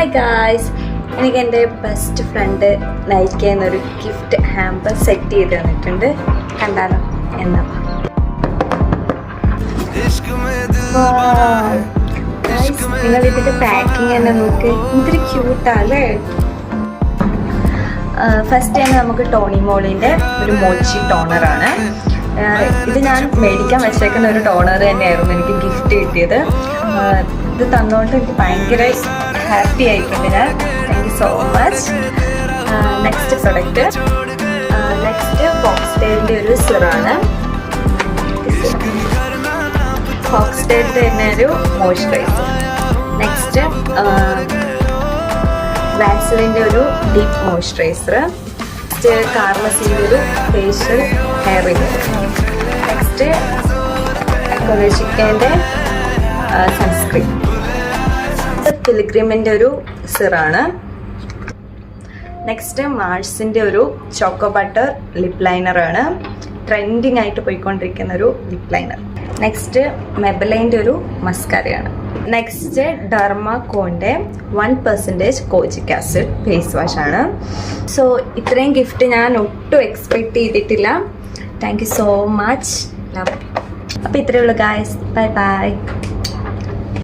Hi guys, എനിക്ക് എൻ്റെ best friend നയിക്കുന്നൊരു ഗിഫ്റ്റ് ഹാമ്പർ സെറ്റ് ചെയ്ത് തന്നിട്ടുണ്ട്. കണ്ടാലോ? എന്നാ നിങ്ങൾ ഇതിൻ്റെ പാക്കിങ് തന്നെ നോക്ക്, എന്തൊരു ക്യൂട്ടാല്ലേ. ഫസ്റ്റ് തന്നെ നമുക്ക് ടോണി മോളിൻ്റെ ഒരു മോച്ചി ടോണറാണ്. ഇത് ഞാൻ മേടിക്കാൻ വെച്ചേക്കുന്ന ഒരു ടോണർ തന്നെയായിരുന്നു എനിക്ക് ഗിഫ്റ്റ് കിട്ടിയത്. ഇത് തന്നുകൊണ്ട് എനിക്ക് ഭയങ്കര ഹാപ്പി ആയിട്ടുണ്ട് ഞാൻ. Thank you so much. Next product, next ഫോക്സ്ടെയിലിൻ്റെ ഒരു സിറാണ്. ഫോക്സ്ടെയിലിൻ്റെ തന്നെ ഒരു മോയ്സ്ചറൈസർ. നെക്സ്റ്റ് വാക്സിലിൻ്റെ ഒരു ഡീപ്പ് മോയ്സ്ചറൈസർ. നെക്സ്റ്റ് കാർമസിൻ്റെ ഒരു ഫേഷ്യൽ ഹെയർ റിമൂവർ. നെക്സ്റ്റ് ചിക്കൻ്റെ സൺസ്ക്രീൻ. പിൽഗ്രിമിൻ്റെ ഒരു സിറാണ്. നെക്സ്റ്റ് മാർസിൻ്റെ ഒരു ചോക്കോ ബട്ടർ ലിപ് ലൈനറാണ്. ട്രെൻഡിങ് ആയിട്ട് പോയിക്കൊണ്ടിരിക്കുന്ന ഒരു ലിപ് ലൈനർ. നെക്സ്റ്റ് മെബലൈൻ്റെ ഒരു മസ്കാരയാണ്. നെക്സ്റ്റ് ഡെർമാകോൻ്റെ 1% കോജിക് ആസിഡ് ഫേസ് വാഷാണ്. സോ ഇത്രയും ഗിഫ്റ്റ് ഞാൻ ഒട്ടും എക്സ്പെക്റ്റ് ചെയ്തിട്ടില്ല. Thank you so much. Love. അപ്പോൾ ഇത്രയേ ഉള്ളൂ ഗായ്സ്. Bye bye.